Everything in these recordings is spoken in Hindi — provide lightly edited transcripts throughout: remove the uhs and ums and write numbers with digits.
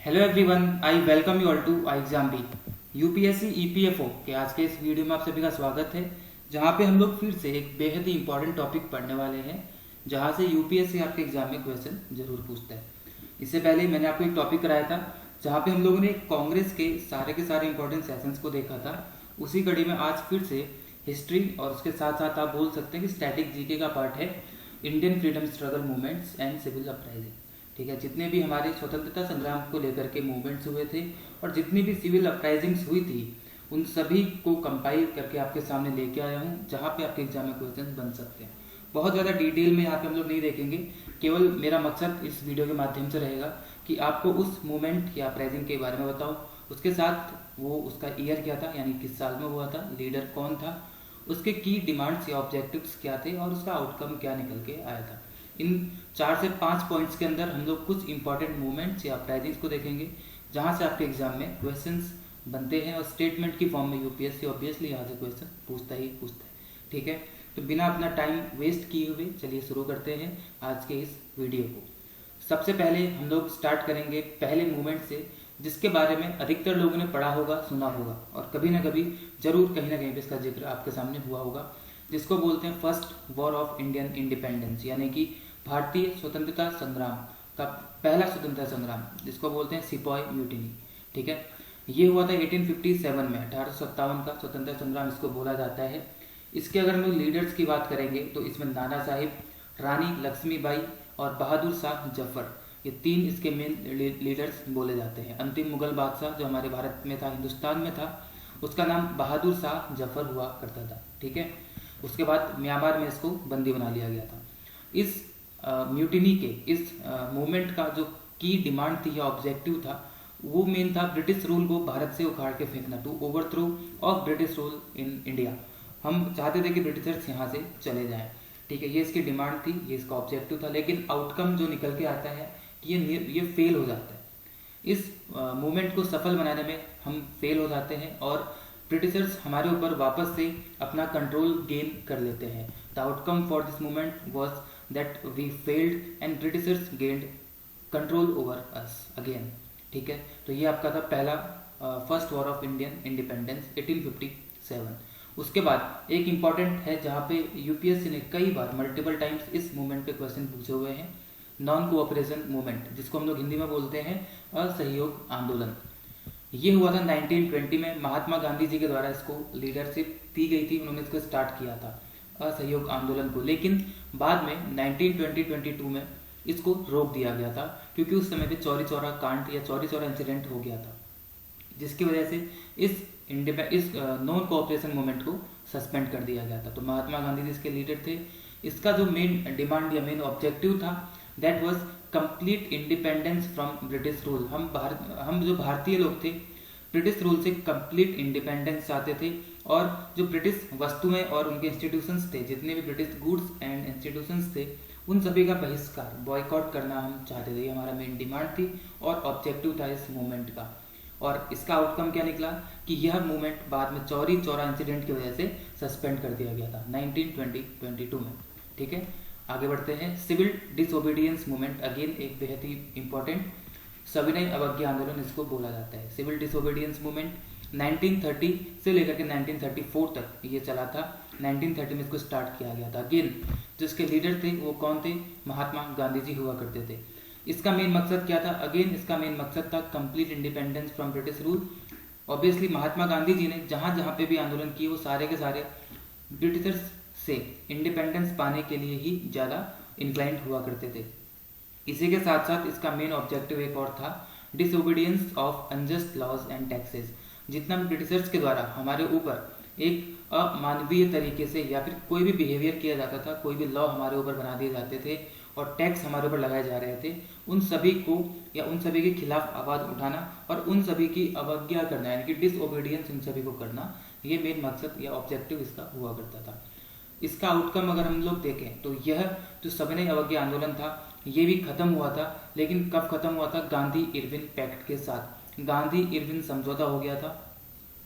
Hello everyone, I welcome you all to I exam B. UPSC EPFO के आज के इस वीडियो में आप सभी का स्वागत है, जहां पे हम लोग फिर से एक बेहद ही इंपॉर्टेंट टॉपिक पढ़ने वाले हैं, जहां से यूपीएससी आपके एग्जाम में क्वेश्चन जरूर पूछता है। इससे पहले मैंने आपको एक टॉपिक कराया था जहाँ पे हम लोगों ने कांग्रेस के सारे इंपॉर्टेंट सेशंस को देखा था। उसी कड़ी में आज फिर से हिस्ट्री और उसके साथ साथ आप बोल सकते हैं कि स्टैटिक जीके का पार्ट है Indian freedom struggle movements and civil uprising. ठीक है, जितने भी हमारे स्वतंत्रता संग्राम को लेकर के मूवमेंट्स हुए थे और जितनी भी सिविल अपराइजिंग्स हुई थी, उन सभी को कंपाइल करके आपके सामने लेके आया हूँ, जहाँ पे आपके एग्जाम में क्वेश्चन बन सकते हैं। बहुत ज़्यादा डिटेल में यहाँ पे हम लोग नहीं देखेंगे, केवल मेरा मकसद इस वीडियो के माध्यम से रहेगा कि आपको उस मूवमेंट या अपराइजिंग के बारे में बताओ, उसके साथ वो उसका ईयर क्या था, यानी किस साल में हुआ था, लीडर कौन था, उसके की डिमांड्स या ऑब्जेक्टिव्स क्या थे और उसका आउटकम क्या निकल के आया था। इन 4 से 5 पॉइंट्स के अंदर हम लोग कुछ इंपॉर्टेंट मूवमेंट्स या अपराइजिंग्स को देखेंगे, जहां से आपके एग्जाम में क्वेश्चंस बनते हैं और स्टेटमेंट की फॉर्म में यूपीएससी ऑब्वियसली यहाँ से क्वेश्चन पूछता है। ठीक है, तो बिना अपना टाइम वेस्ट किए हुए चलिए शुरू करते हैं आज के इस वीडियो को। सबसे पहले हम लोग स्टार्ट करेंगे पहले मूवमेंट से, जिसके बारे में अधिकतर लोगों ने पढ़ा होगा, सुना होगा और कभी ना कभी जरूर कहीं ना कहीं पे इसका जिक्र आपके सामने हुआ होगा, जिसको बोलते हैं first war of Indian independence, यानी कि भारतीय स्वतंत्रता संग्राम का पहला स्वतंत्रता संग्राम, जिसको बोलते हैं सिपॉय म्यूटिनी। ठीक है, ये हुआ था 1857 में, 1857 का स्वतंत्रता संग्राम इसको बोला जाता है। इसके अगर हम लोग लीडर्स की बात करेंगे तो इसमें नाना साहिब, रानी लक्ष्मीबाई और बहादुर शाह जफर, ये 3 इसके मेन लीडर्स बोले जाते हैं। अंतिम मुगल बादशाह जो हमारे भारत में था, हिंदुस्तान में था, उसका नाम बहादुर शाह जफर हुआ करता था। ठीक है, उसके बाद म्यांमार में इसको बंदी बना लिया गया था। इस म्यूटिनी के इस मूवमेंट का जो की डिमांड थी या ऑब्जेक्टिव था, वो मेन था ब्रिटिश रूल को भारत से उखाड़ के फेंकना, to overthrow of British rule in India. हम चाहते थे कि ब्रिटिशर्स यहाँ से चले जाएं। ठीक है, ये इसकी डिमांड थी, ये इसका ऑब्जेक्टिव था, लेकिन आउटकम जो निकल के आता है कि ये फेल हो जाता है। इस मूवमेंट को सफल बनाने में हम फेल हो जाते हैं और ब्रिटिशर्स हमारे ऊपर वापस से अपना कंट्रोल गेन कर लेते हैं। The outcome for this movement was that we failed and Britishers gained control over us again. ठीक है, तो ये आपका था पहला first war of Indian independence 1857। उसके बाद एक इंपॉर्टेंट है जहाँ पे यूपीएससी ने कई बार मल्टीपल टाइम्स इस मूवमेंट पे क्वेश्चन पूछे हुए हैं, नॉन कोऑपरेशन मूवमेंट, जिसको हम लोग हिंदी में बोलते हैं असहयोग आंदोलन। ये हुआ था 1920 में, महात्मा गांधी जी के द्वारा इसको लीडरशिप दी गई थी, उन्होंने इसको स्टार्ट किया था असहयोग आंदोलन को, लेकिन बाद में 1922 में इसको रोक दिया गया था, क्योंकि उस समय पे चौरी चौरा कांड या चौरी चौरा इंसिडेंट हो गया था, जिसकी वजह से इस नॉन कोऑपरेशन मूवमेंट को सस्पेंड कर दिया गया था। तो महात्मा गांधी जी इसके लीडर थे। इसका जो मेन डिमांड या मेन ऑब्जेक्टिव था, that was complete independence from British rule. हम जो भारतीय लोग थे, ब्रिटिश रूल से कंप्लीट इंडिपेंडेंस चाहते थे, और जो ब्रिटिश वस्तुएं और उनके इंस्टीट्यूशंस थे, जितने भी ब्रिटिश गुड्स एंड इंस्टीट्यूशंस थे, उन सभी का बहिष्कार, बॉयकॉट करना हम चाहते थे। ये हमारा मेन डिमांड थी और ऑब्जेक्टिव था इस मूवमेंट का। और इसका आउटकम क्या निकला कि यह मूवमेंट बाद में चौरी चौरा इंसिडेंट की वजह से सस्पेंड कर दिया गया था 1922 में। ठीक है, आगे बढ़ते हैं। सिविल डिसोबीडियंस मूवमेंट, अगेन एक बेहद ही इंपॉर्टेंट सविनय अवज्ञा आंदोलन इसको बोला जाता है। सिविल डिसोबीडियंस मूवमेंट 1930 से लेकर के 1934 तक ये चला था। 1930 में इसको स्टार्ट किया गया था। अगेन जिसके लीडर थे वो कौन थे? महात्मा गांधी जी हुआ करते थे। इसका मेन मकसद क्या था? अगेन इसका मेन मकसद था complete independence from British rule. Obviously Mahatma Gandhi ji ने जहां जहां पे भी आंदोलन किए, वो सारे के सारे ब्रिटिशर्स से इंडिपेंडेंस पाने के लिए ही ज़्यादा इंक्लाइंड हुआ करते थे। इसी के साथ साथ इसका मेन ऑब्जेक्टिव एक और था, disobedience of unjust laws and taxes. जितना भी ब्रिटिशर्स के द्वारा हमारे ऊपर एक अमानवीय तरीके से या फिर कोई भी बिहेवियर किया जाता था, कोई भी लॉ हमारे ऊपर बना दिए जाते थे और टैक्स हमारे ऊपर लगाए जा रहे थे, उन सभी को या उन सभी के खिलाफ आवाज उठाना और उन सभी की अवज्ञा करना, यानी कि डिसओबीडियंस उन सभी को करना, ये मेन मकसद या ऑब्जेक्टिव इसका हुआ करता था। इसका आउटकम अगर हम लोग देखें तो यह जो सविनय अवज्ञा आंदोलन था, ये भी खत्म हुआ था, लेकिन कब खत्म हुआ था? गांधी इरविन पैक्ट के साथ। गांधी इरविन समझौता हो गया था।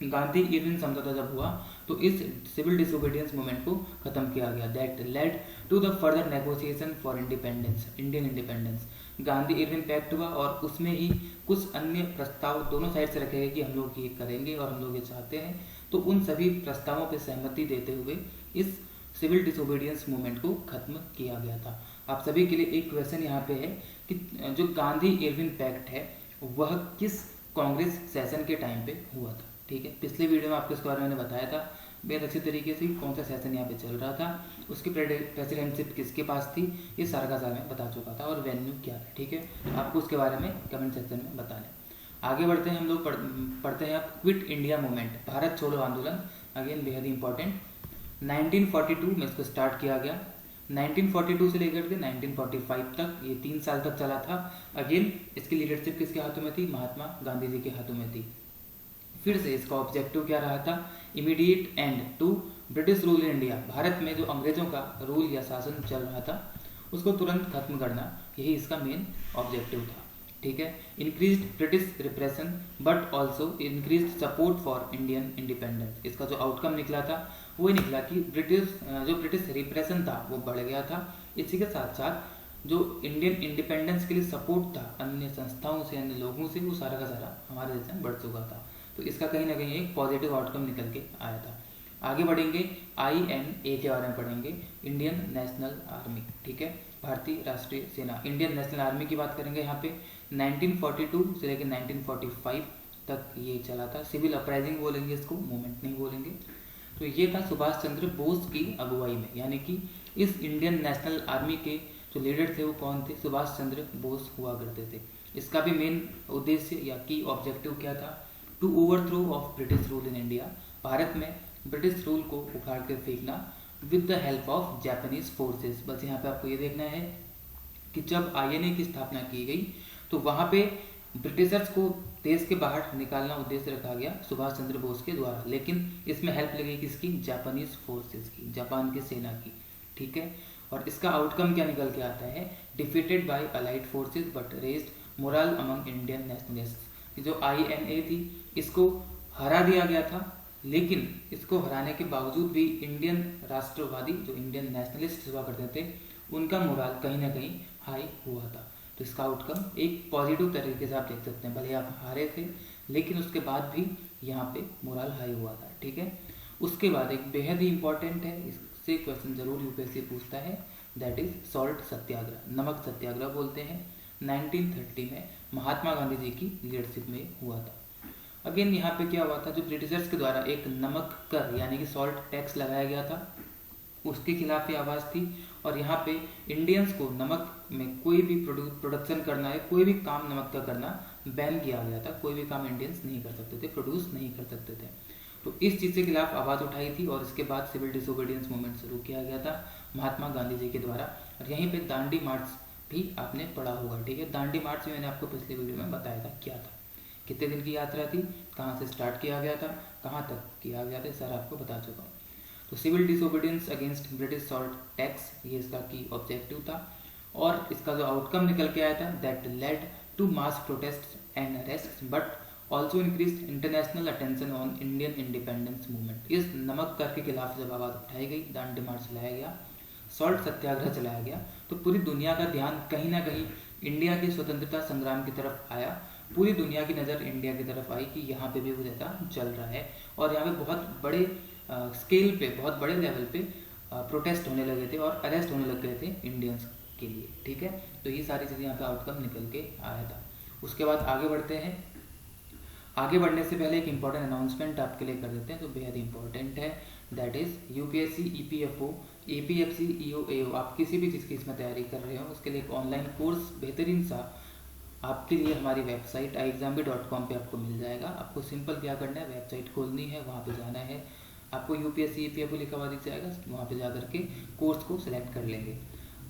गांधी इरविन समझौता जब हुआ तो इस सिविल डिसोबीडियंस मूवमेंट को खत्म किया गया, that led to the further negotiation for independence, Indian independence. Gandhi Irwin pact हुआ और उसमें ही कुछ अन्य प्रस्ताव दोनों साइड से रखे गए कि हम लोग ये करेंगे और हम लोग ये चाहते हैं। तो उन सभी प्रस्तावों पर सहमति देते हुए इस सिविल डिसोबीडियंस मूवमेंट को खत्म किया गया था। आप सभी के लिए एक क्वेश्चन यहाँ पे है कि जो गांधी इरविन पैक्ट है वह किस कांग्रेस सेशन के टाइम पे हुआ था। ठीक है, पिछले वीडियो में आपको इसके बारे में मैंने बताया था बेहद अच्छी तरीके से कौन सा सेशन यहाँ पे चल रहा था, उसकी प्रेसिडेंटशिप किसके पास थी, ये सारा का सारा मैं बता चुका था और वेन्यू क्या था। ठीक है, आपको उसके बारे में कमेंट सेक्शन में बता लें। आगे बढ़ते हैं, हम लोग पढ़ते हैं अब क्विट इंडिया मूवमेंट, भारत छोड़ो आंदोलन। अगेन बेहद इंपॉर्टेंट, 1942 में इसको स्टार्ट किया गया। 1942 से लेकर के 1945 तक, ये 3 साल तक चला था। अगेन इसकी लीडरशिप किसके हाथों में थी, महात्मा गांधी जी के हाथों में थी। फिर से इसका ऑब्जेक्टिव क्या रहा था, immediate end to British rule in India, Bharat में जो अंग्रेजों का रूल या शासन चल रहा था उसको तुरंत खत्म करना, यही इसका मेन ऑब्जेक्टिव था। ठीक है, increased British repression but also increased support for Indian independence. इसका जो आउटकम निकला था वो निकला कि ब्रिटिश रिप्रेशन था वो बढ़ गया था, इसी के साथ साथ जो इंडियन इंडिपेंडेंस के लिए सपोर्ट था अन्य संस्थाओं से, अन्य लोगों से, वो सारा का सारा हमारे देश में बढ़ चुका था। तो इसका कहीं ना कहीं एक पॉजिटिव आउटकम निकल के आया था। आगे बढ़ेंगे, INA के बारे में पढ़ेंगे, इंडियन नेशनल आर्मी। ठीक है, भारतीय राष्ट्रीय सेना, इंडियन नेशनल आर्मी की बात करेंगे यहाँ पे। 1942 से लेकर 1945 तक ये चला था। सिविल अपराइजिंग बोलेंगे इसको, मूवमेंट नहीं बोलेंगे। तो ये था सुभाष चंद्र बोस की अगुवाई में, यानी कि इस इंडियन नेशनल आर्मी के जो लीडर थे वो कौन थे, सुभाष चंद्र बोस हुआ करते थे। इसका भी मेन उद्देश्य या की ऑब्जेक्टिव क्या था, to overthrow of British rule in India, Bharat में ब्रिटिश रूल को उखाड़ कर फेंकना with the help of Japanese forces. बस यहाँ पे आपको ये देखना है कि जब INA की स्थापना की गई तो वहाँ पे ब्रिटिशर्स को देश के बाहर निकालना उद्देश्य रखा गया सुभाष चंद्र बोस के द्वारा, लेकिन इसमें हेल्प लगी किसकी, जापानीज फोर्सेस की, जापान की सेना की। ठीक है, और इसका आउटकम क्या निकल के आता है, defeated by allied forces but raised moral among Indian nationalists. जो INA थी इसको हरा दिया गया था, लेकिन इसको हराने के बावजूद भी इंडियन राष्ट्रवादी जो इंडियन नेशनलिस्ट हुआ करते थे उनका मोरल कहीं ना कहीं हाई हुआ था। तो इसका आउटकम एक पॉजिटिव तरीके से आप देख सकते हैं, भले आप हारे थे लेकिन उसके बाद भी यहाँ पे मोरल हाई हुआ था। ठीक है, उसके बाद एक बेहद ही इंपॉर्टेंट है, इससे क्वेश्चन जरूर UPSC पूछता है, दैट इज सॉल्ट सत्याग्रह, नमक सत्याग्रह बोलते हैं। 1930 में महात्मा गांधी जी की लीडरशिप में हुआ था। अगेन यहाँ पे क्या हुआ था, जो ब्रिटिशर्स के द्वारा एक नमक कर यानी कि सॉल्ट टैक्स लगाया गया था उसके खिलाफ ये आवाज़ थी। और यहाँ पे इंडियंस को नमक में कोई भी प्रोडक्शन करना है, कोई भी काम नमक का करना बैन किया गया था, कोई भी काम इंडियंस नहीं कर सकते थे, प्रोड्यूस नहीं कर सकते थे। तो इस चीज़ के खिलाफ आवाज़ उठाई थी और इसके बाद सिविल डिसोबीडियंस मूवमेंट शुरू किया गया था महात्मा गांधी जी के द्वारा। और यहीं पे दांडी मार्च भी आपने पढ़ा होगा। ठीक है, दांडी मार्च भी मैंने आपको पिछले वीडियो में बताया था क्या था, कितने दिन की यात्रा थी, कहाँ से स्टार्ट किया गया था, कहाँ तक किया गया था, सर आपको बता चुका हूँ। तो civil disobedience against British salt tax, ये इसका की ऑब्जेक्टिव था। और इसका जो आउटकम निकल के आया था, that led to mass protest and arrest but also increase international attention on Indian independence movement. इस नमक कर के खिलाफ जब आवाज़ उठाई गई, दांडी मार्च चलाया गया, सॉल्ट सत्याग्रह चलाया गया, तो पूरी दुनिया का ध्यान कहीं ना कहीं इंडिया के स्वतंत्रता संग्राम की तरफ आया। पूरी दुनिया की नज़र इंडिया की तरफ आई कि यहाँ पे भी कुछ ऐसा चल रहा है और यहाँ पे बहुत बड़े स्केल पे, बहुत बड़े लेवल पे प्रोटेस्ट होने लगे थे और अरेस्ट होने लग गए थे इंडियंस के लिए। ठीक है, तो ये सारी चीज़ें यहाँ पे आउटकम निकल के आया था। उसके बाद आगे बढ़ते हैं। आगे बढ़ने से पहले एक इंपॉर्टेंट अनाउंसमेंट आपके लिए कर देते हैं जो बेहद इंपॉर्टेंट है, that is UPSC EPFO APFC EO AO, आप किसी भी चीज़ की इसमें तैयारी कर रहे हो उसके लिए एक ऑनलाइन कोर्स बेहतरीन सा आपके लिए हमारी वेबसाइट iexambi.com पे आपको मिल जाएगा। आपको सिंपल क्या करना है, वेबसाइट खोलनी है, वहाँ पे जाना है, आपको UPSC EPFO लिखा हुआ दिख जाएगा, वहाँ पे जा करके कोर्स को सिलेक्ट कर लेंगे।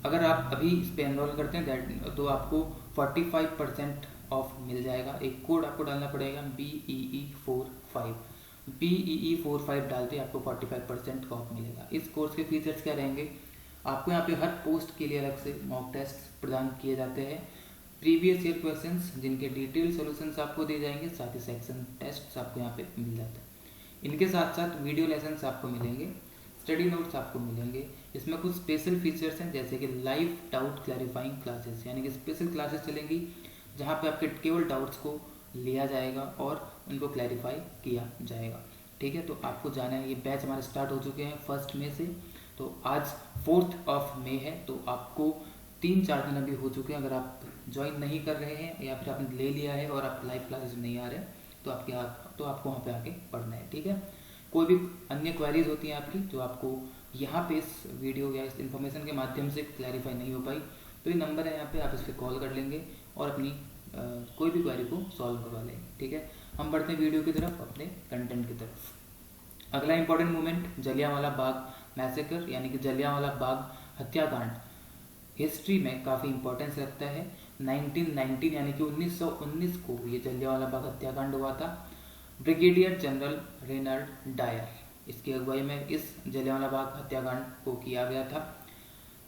अगर आप अभी इस पर एनरोल करते हैं तो आपको 45% ऑफ मिल जाएगा। एक कोड आपको डालना पड़ेगा BEE45, BEE45 डालते आपको 45% का ऑफ मिलेगा। इस कोर्स के फीचर्स क्या रहेंगे, आपको यहाँ पे हर पोस्ट के लिए अलग से मॉक टेस्ट प्रदान किए जाते हैं, प्रीवियस ईयर क्वेश्चंस जिनके डिटेल सॉल्यूशंस आपको दिए जाएंगे, साथ ही सेक्शन टेस्ट आपको यहाँ पे मिल जाता है। इनके साथ साथ वीडियो लेसन्स आपको मिलेंगे, स्टडी नोट्स आपको मिलेंगे। इसमें कुछ स्पेशल फीचर्स हैं जैसे कि लाइव डाउट क्लैरिफाइंग क्लासेस, यानी कि स्पेशल क्लासेस चलेंगी जहाँ पे आपके केवल डाउट्स को लिया जाएगा और उनको क्लैरिफाई किया जाएगा। ठीक है, तो आपको जाना है, ये बैच हमारे स्टार्ट हो चुके हैं 1 मई से, तो आज 4 मई है, तो आपको 3-4 दिन अभी हो चुके हैं। अगर आप ज्वाइन नहीं कर रहे हैं या फिर आपने ले लिया है और आप लाइव क्लासेस नहीं आ रहे तो आपको वहाँ पे आके पढ़ना है। ठीक है, कोई भी अन्य क्वेरीज होती हैं आपकी जो आपको यहाँ पे इस वीडियो या इस इन्फॉर्मेशन के माध्यम से क्लैरिफाई नहीं हो पाई, तो ये नंबर है यहाँ पे, आप इस पर कॉल कर लेंगे और अपनी कोई भी क्वेरी को सॉल्व करवा लेंगे। ठीक है, हम बढ़ते हैं वीडियो की तरफ, अपने कंटेंट की तरफ। अगला important moment Jallianwala Bagh massacre, यानी कि जलियांवाला बाग हत्याकांड हिस्ट्री में काफ़ी इंपॉर्टेंस रखता है। 1919 यानी कि 1919 को ये जलियांवाला बाग हत्याकांड हुआ था। ब्रिगेडियर जनरल रेनल्ड डायर इसकी अगुवाई में इस जलियांवाला बाग हत्याकांड को किया गया था।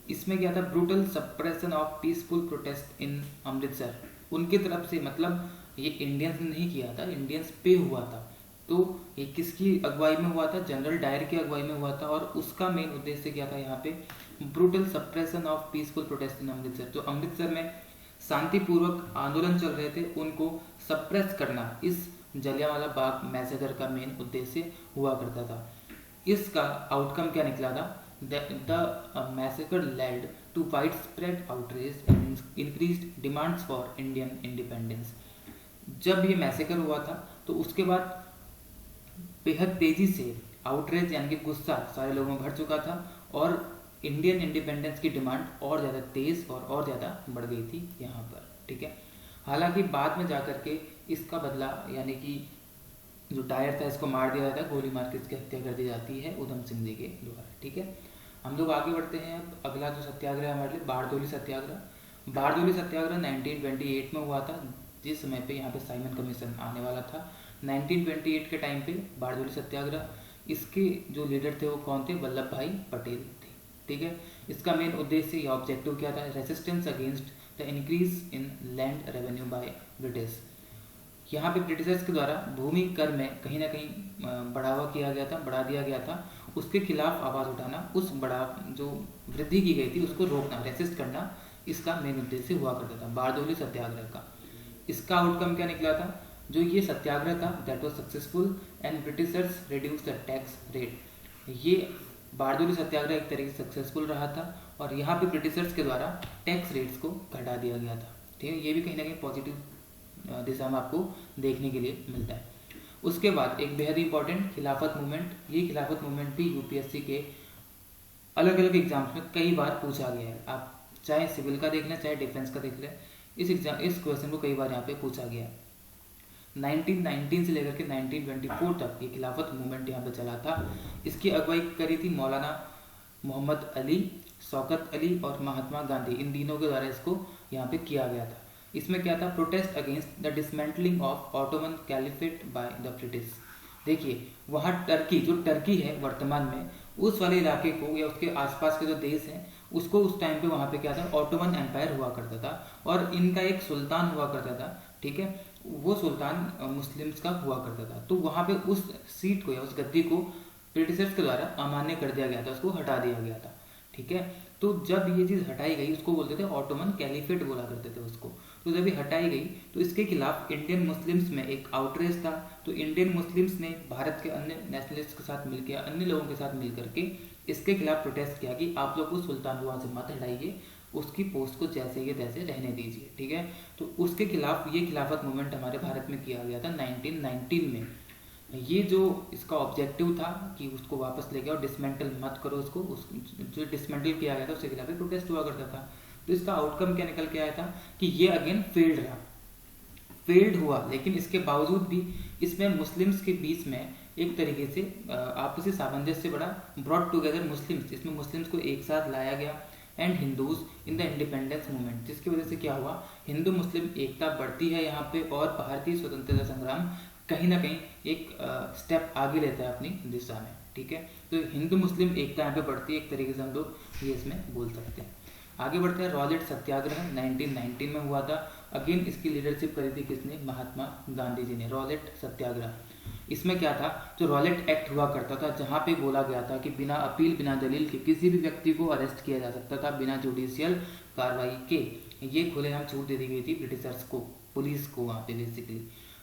इसमें क्या था, brutal suppression of peaceful protest in Amritsar, उनकी तरफ से, मतलब ये इंडियंस ने नहीं किया था, इंडियंस पे हुआ था। तो ये किसकी अगुवाई में हुआ था, जनरल डायर की अगुवाई में हुआ था, और उसका मेन उद्देश्य क्या था यहाँ पे, brutal suppression of peaceful protest in Amritsar. जो अमृतसर में शांतिपूर्वक आंदोलन चल रहे थे उनको सप्रेस करना इस जलियांवाला बाग मैसेकर का मेन उद्देश्य हुआ करता था। इसका आउटकम क्या निकला था, the massacre led to wide spread outrage and increased demands for Indian independence. जब ये मैसेकर हुआ था तो उसके बाद बेहद तेजी से आउटरेज यानी कि गुस्सा सारे लोगों में भर चुका था और इंडियन इंडिपेंडेंस की डिमांड और ज़्यादा तेज और ज़्यादा बढ़ गई थी यहाँ पर। ठीक है, हालांकि बाद में जाकर के इसका बदला, यानी कि जो डायर था इसको मार दिया जाता है, गोली मार के इसकी हत्या कर दी जाती है उधम सिंह जी के द्वारा। ठीक है, हम लोग आगे बढ़ते हैं। अब अगला जो सत्याग्रह हमारे लिए बारदोली सत्याग्रह। बारदोली सत्याग्रह 1928 में हुआ था, जिस समय पे यहाँ पे साइमन कमीशन आने वाला था। 1928 के टाइम पे बारदोली सत्याग्रह, इसके जो लीडर थे वो कौन थे, वल्लभ भाई पटेल थे। ठीक है, इसका मेन उद्देश्य या ऑब्जेक्टिव क्या था, resistance against the increase in land revenue by British. यहाँ पे ब्रिटिशर्स के द्वारा भूमि कर में कहीं ना कहीं बढ़ावा किया गया था, बढ़ा दिया गया था, उसके खिलाफ आवाज़ उठाना, उस जो वृद्धि की गई थी उसको रोकना, रेसिस्ट करना, इसका मेन उद्देश्य हुआ करता था बारदोली सत्याग्रह का। इसका आउटकम क्या निकला था, जो ये सत्याग्रह था that was successful and Britishers reduce the tax rate. ये बारदोली सत्याग्रह एक तरीके से सक्सेसफुल रहा था और यहाँ पे ब्रिटिशर्स के द्वारा टैक्स रेट्स को घटा दिया गया था। ठीक है, ये भी कहीं ना कहीं पॉजिटिव दिशा में आपको देखने के लिए मिलता है। उसके बाद एक बेहद इंपॉर्टेंट खिलाफत मूवमेंट। ये खिलाफत मूवमेंट भी यूपीएससी के अलग अलग एग्जाम्स में कई बार पूछा गया है। आप चाहे सिविल का देख लें चाहे डिफेंस का देख लें, इस क्वेश्चन को कई बार यहाँ पे पूछा गया है। 1919 से लेकर के 1924 तक ये खिलाफत मूवमेंट यहाँ पे चला था। इसकी अगुवाई करी थी मौलाना मोहम्मद अली, शौकत अली और महात्मा गांधी, इन तीनों के द्वारा इसको यहाँ पे किया गया था। इसमें क्या था, protest against the dismantling of Ottoman caliphate bye the British. देखिए वहाँ जो टर्की है वर्तमान में, उस वाले इलाके को या उसके आसपास के जो देश हैं उसको उस टाइम पे वहाँ पे क्या था, ऑटोमन एम्पायर हुआ करता था और इनका एक सुल्तान हुआ करता था। ठीक है, वो सुल्तान मुस्लिम्स का हुआ करता था। तो वहाँ पे उस सीट को या उस गद्दी को ब्रिटिशर्स के द्वारा अमान्य कर दिया गया था, उसको हटा दिया गया था। ठीक है, तो जब ये चीज़ हटाई गई उसको बोलते थे ऑटोमन कैलिफेट बोला करते थे उसको। तो जब ये हटाई गई तो इसके खिलाफ इंडियन मुस्लिम्स में एक आउटरेज था। तो इंडियन मुस्लिम्स ने भारत के अन्य नेशनलिस्ट के साथ मिलकर, अन्य लोगों के साथ मिल करके इसके खिलाफ प्रोटेस्ट किया कि आप लोग उस सुल्तान को वहाँ से मत हटाइए, उसकी पोस्ट को जैसे ये तैसे रहने दीजिए। ठीक है, तो उसके खिलाफ ये खिलाफत मूवमेंट हमारे भारत में किया गया था 1919 में। ये जो इसका ऑब्जेक्टिव था कि उसको वापस ले गया और डिसमेंटल मत करो उसको, जो डिसमेंटल किया गया था उसके खिलाफ प्रोटेस्ट हुआ करता था। तो इसका आउटकम क्या निकल के आया था कि ये अगेन फेल्ड हुआ, लेकिन इसके बावजूद भी इसमें मुस्लिम्स के बीच में एक तरीके से आपसी सामंजस्य बड़ा, ब्रॉट टुगेदर मुस्लिम्स, इसमें मुस्लिम्स को एक साथ लाया गया and Hindus in the independence movement, जिसकी वजह से क्या हुआ, हिंदू मुस्लिम एकता बढ़ती है यहाँ पे और भारतीय स्वतंत्रता संग्राम कहीं ना कहीं एक स्टेप आगे लेता है अपनी दिशा में। ठीक है, तो हिंदू मुस्लिम एकता यहाँ पे बढ़ती है, एक तरीके से हम लोग ये इसमें बोल सकते हैं। आगे बढ़ते हैं, रॉलेट सत्याग्रह 1919 में हुआ था। अगेन इसकी लीडरशिप करी थी किसने, महात्मा गांधी जी ने। रॉलेट सत्याग्रह इसमें क्या था, जो रॉलेट एक्ट हुआ करता था, जहाँ पे बोला गया था कि बिना अपील बिना दलील के किसी भी व्यक्ति को अरेस्ट किया जा सकता था बिना जुडिशियल कार्रवाई के। ये खुलेआम छूट दे दी गई थी ब्रिटिशर्स को, पुलिस को वहाँ पे बेसिकली,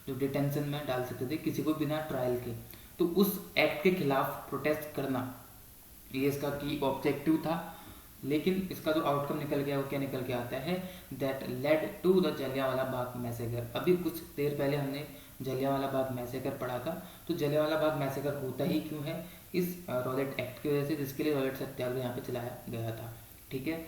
जो डिटेंशन में डाल सकते थे किसी को बिना ट्रायल के। तो उस एक्ट के खिलाफ प्रोटेस्ट करना ये इसका की ऑब्जेक्टिव था। लेकिन इसका जो आउटकम निकल गया वो क्या निकल के आता है, that led to the Jallianwala Bagh massacre. अभी कुछ देर पहले हमने जलियांवाला बाग मैसेकर पढ़ा था। तो जलियांवाला बाग मैसेकर होता ही क्यों है, इस रॉलेट एक्ट की वजह से, जिसके लिए रॉलेट सत्याग्रह यहाँ पे चलाया गया था। ठीक है,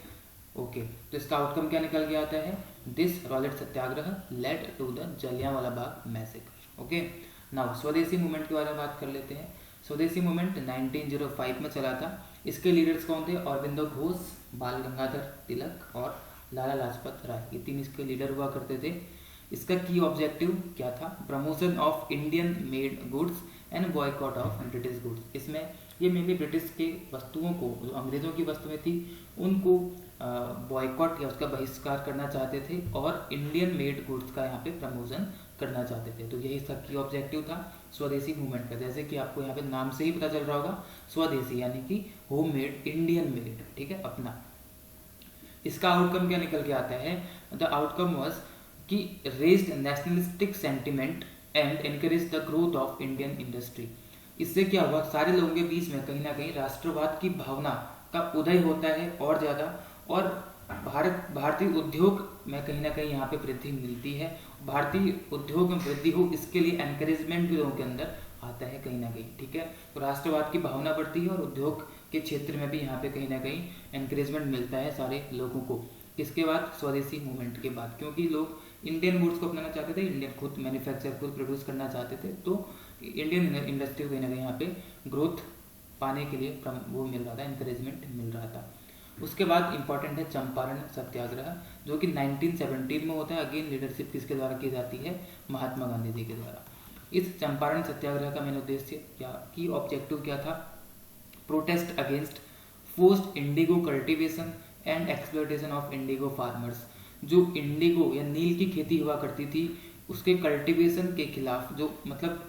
ओके। तो इसका आउटकम क्या निकल के आता है, this Rowlatt Satyagraha led to the Jallianwala Bagh massacre. Okay, now Swadeshi movement के बारे में बात कर लेते हैं। स्वदेशी मूवमेंट 1905 में चला था। इसके लीडर्स कौन थे, अरविंदो घोष, बाल गंगाधर तिलक और लाला लाजपत राय, ये 3 इसके लीडर हुआ करते थे। इसका की ऑब्जेक्टिव क्या था, promotion of Indian made goods and boycott of British goods. इसमें ये मेनली ब्रिटिश के वस्तुओं को, जो अंग्रेजों की वस्तुएं थी, उनको बॉयकॉट या उसका बहिष्कार करना चाहते थे और इंडियन मेड गुड्स का यहाँ पे प्रमोशन करना चाहते थे। तो यही इसका की ऑब्जेक्टिव था स्वदेशी मूवमेंट का। जैसे कि आपको यहाँ पे नाम से ही पता चल रहा होगा, स्वदेशी यानी कि होम मेड, इंडियन मेड, ठीक है, अपना। इसका आउटकम क्या निकल के आता है, द आउटकम वाज कि raised nationalistic sentiment and encourage the growth of Indian industry. इससे क्या हुआ, सारे लोगों के बीच में कहीं ना कहीं राष्ट्रवाद की भावना का उदय होता है और ज़्यादा, और भारतीय उद्योग में कहीं ना कहीं यहाँ पे वृद्धि मिलती है। भारतीय उद्योग में वृद्धि हो, इसके लिए एनकरेजमेंट भी लोगों के अंदर आता है कहीं ना कहीं। ठीक है, तो राष्ट्रवाद की भावना बढ़ती है और उद्योग के क्षेत्र में भी यहाँ पे कहीं ना कहीं एनकरेजमेंट मिलता है सारे लोगों को। इसके बाद स्वदेशी मूवमेंट के बाद, क्योंकि लोग इंडियन गुड्स को अपनाना चाहते थे, इंडियन खुद मैन्युफैक्चर खुद प्रोड्यूस करना चाहते थे, तो इंडियन इंडस्ट्री को कहीं ना कहीं यहाँ पे ग्रोथ पाने के लिए वो मिल रहा था, एनकरेजमेंट मिल रहा था। उसके बाद इंपॉर्टेंट है चंपारण सत्याग्रह, जो कि 1917 में होता है। अगेन लीडरशिप किसके द्वारा की जाती है, महात्मा गांधी जी के द्वारा। इस चंपारण सत्याग्रह का मेन उद्देश्य क्या, की ऑब्जेक्टिव क्या था, protest against forced Indigo cultivation and exploitation of Indigo farmers. जो इंडिगो या नील की खेती हुआ करती थी, उसके कल्टीवेशन के खिलाफ, जो मतलब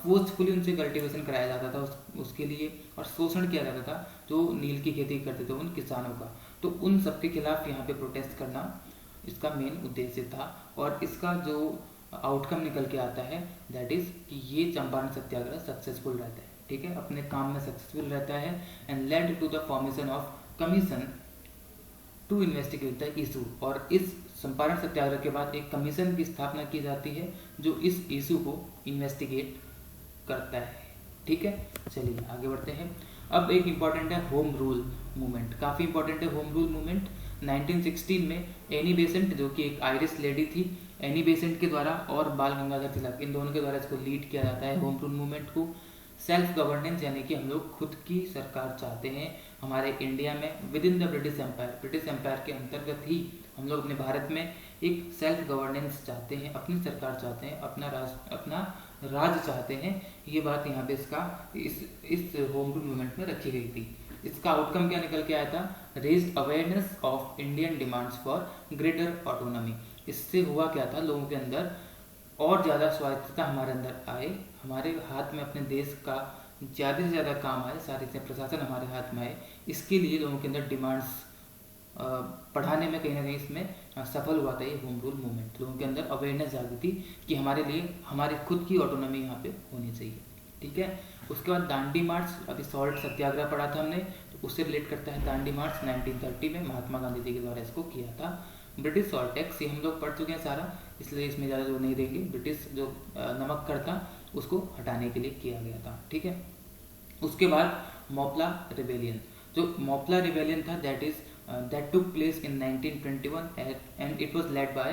फोर्सफुली उनसे कल्टीवेशन कराया जाता था उसके लिए, और शोषण किया जाता था जो नील की खेती करते थे उन किसानों का, तो उन सबके खिलाफ यहाँ पे प्रोटेस्ट करना इसका मेन उद्देश्य था। और इसका जो आउटकम निकल के आता है, दैट इज कि ये चंपारण सत्याग्रह सक्सेसफुल रहता है। ठीक है, अपने काम में सक्सेसफुल रहता है and led to the formation of commission to investigate the issue. और इस चंपारण सत्याग्रह के बाद एक कमीशन की स्थापना की जाती है जो इस इशू को इन्वेस्टिगेट करता है। ठीक है, चलिए आगे बढ़ते हैं। अब एक इम्पॉर्टेंट है होम रूल मूवमेंट, काफ़ी इंपॉर्टेंट है होम रूल मूवमेंट। 1916 में एनी बेसेंट, जो कि एक आयरिश लेडी थी, एनी बेसेंट के द्वारा और बाल गंगाधर तिलक, इन दोनों के द्वारा इसको लीड किया जाता है होम रूल मूवमेंट को। सेल्फ गवर्नेंस यानी कि हम लोग खुद की सरकार चाहते हैं हमारे इंडिया में, within the British empire, British empire के अंतर्गत ही हम लोग अपने भारत में एक सेल्फ गवर्नेंस चाहते हैं, अपनी सरकार चाहते हैं, अपना राज चाहते हैं। ये बात यहाँ पे इसका इस होम रूल मूवमेंट में रखी गई थी। इसका आउटकम क्या निकल के आया था, raised awareness of Indian demands for greater autonomy. इससे हुआ क्या था, लोगों के अंदर और ज़्यादा स्वायत्तता हमारे अंदर आए, हमारे हाथ में अपने देश का ज़्यादा से ज़्यादा काम आए, सारे से प्रशासन हमारे हाथ में आए। इसके लिए लोगों के अंदर डिमांड्स पढ़ाने में कहीं ना कहीं इसमें सफल हुआ था ये होम रूल मूवमेंट। लोगों के अंदर अवेयरनेस जागी थी कि हमारे लिए हमारी खुद की ऑटोनॉमी यहाँ पे होनी चाहिए। ठीक है, उसके बाद दांडी मार्च, अभी सॉल्ट सत्याग्रह पढ़ा था हमने, तो उससे रिलेट करता है दांडी मार्च 1930 में महात्मा गांधी जी के द्वारा इसको किया था। ब्रिटिश सॉल्ट टैक्स, ये हम लोग पढ़ चुके हैं सारा, इसलिए इसमें ज़्यादा जोर नहीं देंगे। ब्रिटिश जो नमक कर था उसको हटाने के लिए किया गया था। ठीक है, उसके बाद मोपला रिबेलियन, जो मोपला रिबेलियन था that took place in 1921 and it was led by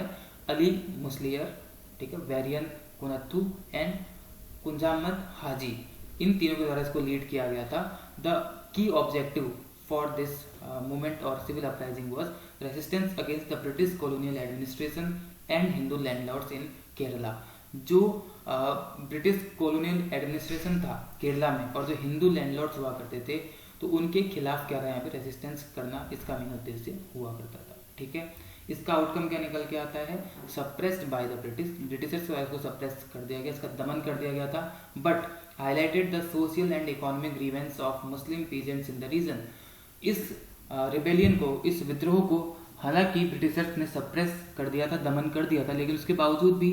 Ali Musliyar, ठीक है, वेरियन कुनत्थु एंड कुंजामत हाजी, इन तीनों के द्वारा इसको लीड किया गया था। The key objective for this movement और civil uprising was resistance against the British colonial administration and Hindu landlords in Kerala. जो ब्रिटिश कॉलोनियल एडमिनिस्ट्रेशन था केरला में और जो हिंदू लैंडलॉर्ड्स हुआ करते थे, तो उनके खिलाफ क्या था, यहाँ पे रेजिस्टेंस करना इसका मेन उद्देश्य हुआ करता था। ठीक है, इसका आउटकम क्या निकल के आता है, सप्रेस्ड बाय द ब्रिटिशर्स को सप्रेस कर दिया गया, इसका दमन कर दिया गया था, but highlighted the social and economic grievance of Muslim peasants in the region. इस रिबेलियन को, इस विद्रोह को हालांकि ब्रिटिशर्स ने सप्रेस कर दिया था, दमन कर दिया था, लेकिन उसके बावजूद भी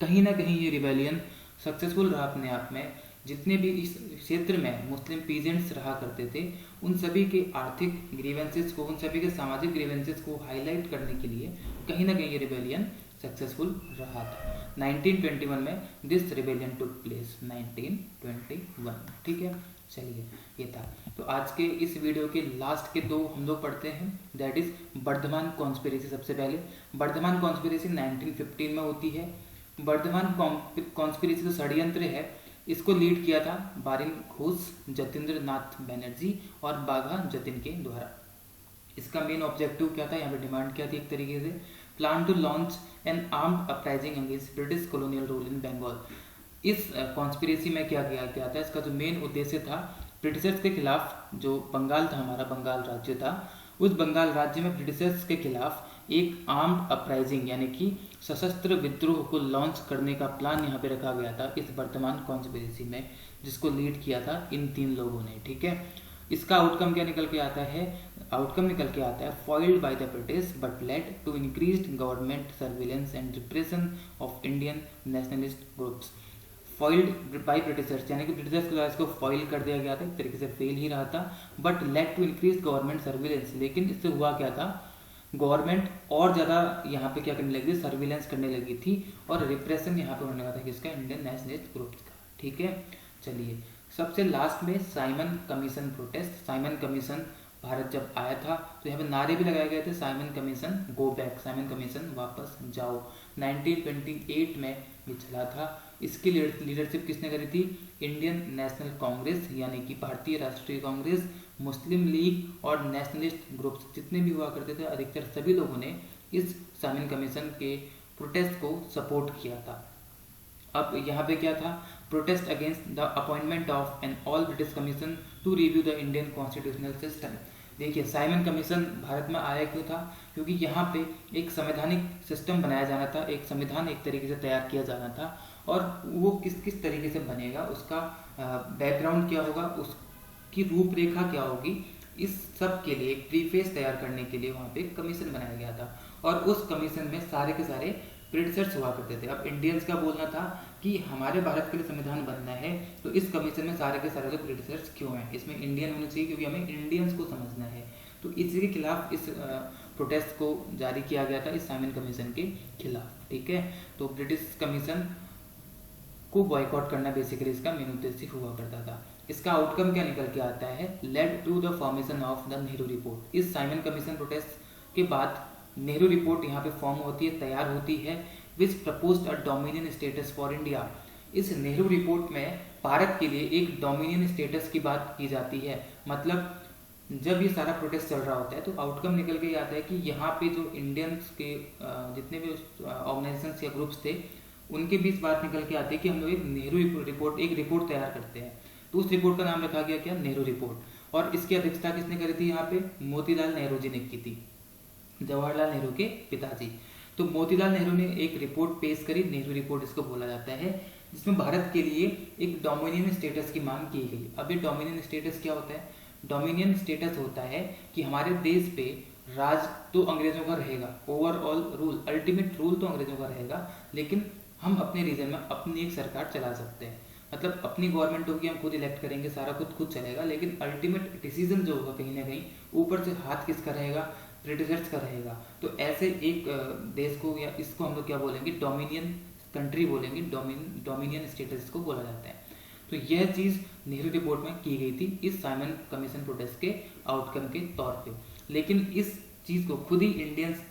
कहीं ना कहीं ये रिबेलियन सक्सेसफुल रहा अपने आप में। जितने भी इस क्षेत्र में मुस्लिम पीजेंट्स रहा करते थे, उन सभी के आर्थिक ग्रीवेंसेस को, उन सभी के सामाजिक ग्रीवेंसेस को हाईलाइट करने के लिए कहीं ना कहीं ये रिबेलियन सक्सेसफुल रहा था। 1921 में दिस रिबेलियन टुक प्लेस, 1921, ठीक है। चलिए, ये था। तो आज के इस वीडियो के लास्ट के दो हम लोग पढ़ते हैं, दैट इज बर्धमान कॉन्स्पिरेसी। सबसे पहले बर्धमान कॉन्स्पिरेसी 1915 में होती है। बर्धमान कॉन्स्पिरेसी जो षड्यंत्र है, इसको लीड किया था बारिन घोष, जतेंद्र नाथ बनर्जी और बाघा जतिन के द्वारा। इसका मेन ऑब्जेक्टिव क्या था, यहाँ पे डिमांड क्या थी, एक तरीके से plan to launch an armed uprising against British colonial rule in Bengal. इस कॉन्स्पिरेसी में क्या किया गया था, इसका जो मेन उद्देश्य था ब्रिटिशर्स के खिलाफ, जो बंगाल था, हमारा बंगाल राज्य था, उस बंगाल राज्य में ब्रिटिशर्स के खिलाफ एक आर्म्ड अपराइजिंग यानी कि सशस्त्र विद्रोह को लॉन्च करने का प्लान यहाँ पे रखा गया था इस वर्तमान कॉन्स्पिरेसी में, जिसको लीड किया था इन तीन लोगों ने, ठीक है। इसका आउटकम क्या निकल के आता है, आउटकम निकल के आता है foiled by the British but led to increased government surveillance and repression of Indian nationalist groups. Foiled by Britishers यानी कि ब्रिटिशर्स के द्वारा इसको फॉइल कर दिया गया था, एक तरीके से फेल ही रहा था, but led to increase government surveillance. लेकिन इससे हुआ क्या था, गवर्नमेंट और ज़्यादा यहाँ पे क्या करने लगी थी, सर्विलेंस करने लगी थी, और रिप्रेशन यहाँ पे होने लगा था किसका, इंडियन नेशनलिस्ट ग्रुप्स का, ठीक है। चलिए, सबसे लास्ट में Simon commission protest. Simon commission Bharat जब आया था तो यहाँ पे नारे भी लगाए गए थे, Simon commission go back, Simon commission वापस जाओ। 1928 में ये चला था। इसकी लीडरशिप किसने करी थी, इंडियन नेशनल कांग्रेस यानी कि भारतीय राष्ट्रीय कांग्रेस, मुस्लिम लीग और नेशनलिस्ट ग्रुप्स जितने भी हुआ करते थे, अधिकतर सभी लोगों ने इस साइमन कमीशन के प्रोटेस्ट को सपोर्ट किया था। अब यहाँ पे क्या था, protest against the appointment of an all British commission to review the Indian constitutional system. देखिए, साइमन कमीशन भारत में आया क्यों था, क्योंकि यहाँ पे एक संवैधानिक सिस्टम बनाया जाना था, एक संविधान एक तरीके से तैयार किया जाना था, और वो किस किस तरीके से बनेगा, उसका बैकग्राउंड क्या होगा, उसकी रूपरेखा क्या होगी, इस सब के लिए एक प्रीफेस तैयार करने के लिए वहाँ पे कमीशन बनाया गया था। और उस कमीशन में सारे के सारे ब्रिटिशर्स हुआ करते थे। अब इंडियंस का बोलना था कि हमारे भारत के लिए संविधान बनना है, तो इस कमीशन में सारे के सारे लोग ब्रिटिशर्स क्यों हैं, इसमें इंडियन होने चाहिए, क्योंकि हमें इंडियंस को समझना है। तो इसी के खिलाफ इस प्रोटेस्ट को जारी किया गया था, इस साइमन कमीशन के खिलाफ, ठीक है। तो ब्रिटिश कमीशन को बॉयकॉट करना बेसिकली इसका मेन उद्देश्य हुआ करता था। इसका आउटकम क्या निकल के आता है, led to the formation of the Nehru report. इस साइमन कमीशन प्रोटेस्ट के बाद नेहरू रिपोर्ट यहाँ पे फॉर्म होती है, तैयार होती है, which proposed a dominion status for India. इस नेहरू रिपोर्ट में भारत के लिए एक डोमिनियन स्टेटस की बात की जाती है। मतलब जब ये सारा प्रोटेस्ट चल रहा होता है तो आउटकम निकल के आता है कि यहाँ पे जो इंडियंस के जितने भी ऑर्गेनाइजेशंस या ग्रुप्स थे, उनके बीच बात निकल के आती है कि हम लोग एक नेहरू रिपोर्ट, एक रिपोर्ट तैयार करते हैं। तो उस रिपोर्ट का नाम रखा गया क्या, नेहरू रिपोर्ट। और इसकी अध्यक्षता किसने करी थी, यहाँ पे मोतीलाल नेहरू जी ने की थी, जवाहरलाल नेहरू के पिताजी। तो मोतीलाल नेहरू ने एक रिपोर्ट पेश करी, नेहरू रिपोर्ट इसको बोला जाता है, जिसमें भारत के लिए एक डोमिनियन स्टेटस की मांग की गई। अब ये डोमिनियन स्टेटस क्या होता है, डोमिनियन स्टेटस होता है कि हमारे देश पे राज तो अंग्रेजों का रहेगा, ओवरऑल रूल, अल्टीमेट रूल तो अंग्रेजों का रहेगा, लेकिन हम अपने रीजन में अपनी एक सरकार चला सकते हैं। मतलब अपनी गवर्नमेंट होगी, हम खुद इलेक्ट करेंगे, सारा खुद चलेगा, लेकिन अल्टीमेट डिसीजन जो होगा कहीं ना कहीं ऊपर से हाथ किसका रहेगा, ब्रिटिशर्स का रहेगा। तो ऐसे एक देश को, या इसको हम लोग क्या बोलेंगे, डोमिनियन कंट्री बोलेंगे, डोमिनियन स्टेटस को बोला जाता है। तो यह चीज़ नेहरू रिपोर्ट में की गई थी इस साइमन कमीशन प्रोटेस्ट के आउटकम के तौर पे। लेकिन इस चीज़ को खुद ही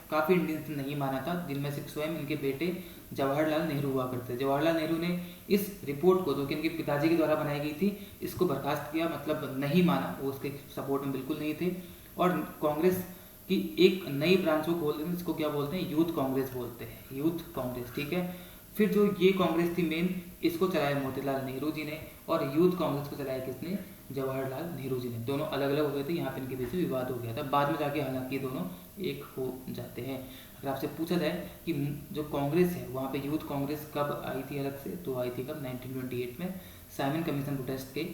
काफ़ी इंडियंस ने नहीं माना था, जिनमें से स्वयं इनके बेटे जवाहरलाल नेहरू हुआ करते। जवाहरलाल नेहरू ने इस रिपोर्ट को, जो कि इनके पिताजी के द्वारा बनाई गई थी, इसको बर्खास्त किया, मतलब नहीं माना, वो उसके सपोर्ट में बिल्कुल नहीं थे। और कांग्रेस की एक नई ब्रांच को खोल देते, इसको क्या बोलते हैं, यूथ कांग्रेस बोलते हैं, यूथ कांग्रेस, ठीक है। फिर जो ये कांग्रेस थी मेन, इसको चलाया मोतीलाल नेहरू जी ने, और यूथ कांग्रेस को चलाया किसने, जवाहरलाल नेहरू जी ने। दोनों अलग अलग हो गए थे, यहाँ पे इनके बीच में विवाद हो गया था, बाद में जाके हालांकि दोनों एक हो जाते हैं। अगर आपसे पूछा जाए कि जो कांग्रेस है वहाँ पे यूथ कांग्रेस कब आई थी अलग से, तो आई थी कब 1928 में साइमन कमीशन प्रोटेस्ट के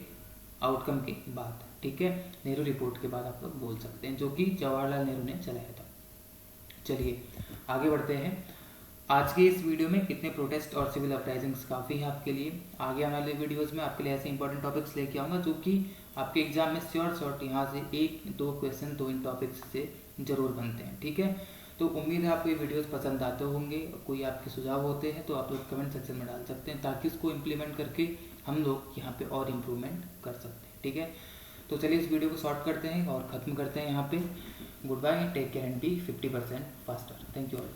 आउटकम के बाद, ठीक है, नेहरू रिपोर्ट के बाद आप लोग बोल सकते हैं, जो कि जवाहरलाल नेहरू ने चलाया था। चलिए आगे बढ़ते हैं। आज के इस वीडियो में इतने प्रोटेस्ट और सिविल अपराइजिंग्स काफ़ी है आपके लिए। आगे आने वाले वीडियोस में आपके लिए ऐसे इंपॉर्टेंट टॉपिक्स लेके आऊँगा जो कि आपके एग्जाम में शॉर्ट यहाँ से 1-2 क्वेश्चन तो इन टॉपिक्स से ज़रूर बनते हैं, ठीक है। तो उम्मीद है आपको ये वीडियोस पसंद आते होंगे। कोई आपके सुझाव होते हैं तो आप लोग कमेंट सेक्शन में डाल सकते हैं, ताकि उसको इम्प्लीमेंट करके हम लोग यहाँ पे और इम्प्रूवमेंट कर सकते हैं, ठीक है। तो चलिए इस वीडियो को शॉर्ट करते हैं और ख़त्म करते हैं यहाँ पे। Good bye, take care and be 50% faster. Thank you all.